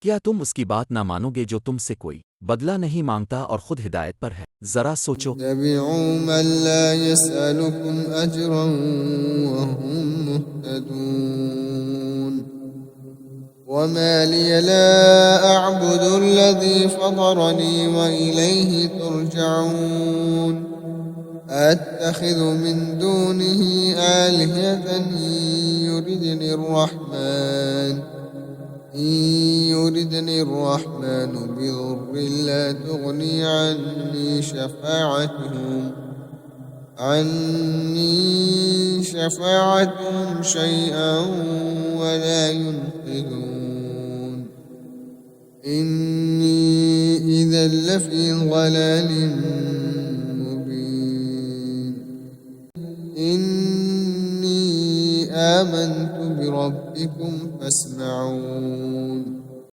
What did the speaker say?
क्या तुम उसकी बात ना मानोगे जो तुमसे कोई बदला नहीं मांगता और खुद हिदायत पर है? जरा सोचो। اتبعوا من لا يسألكم أجرا وهم مهتدون وما لي لا أعبد الذي فطرني وإليه ترجعون أتخذ من دونه آلهة إن يردني الرحمن بضر لا تغني عني شفاعتهم شيئا ولا ينقذون إني إذا لفي ضلال مبين إني آمنت بربكم فاسمعون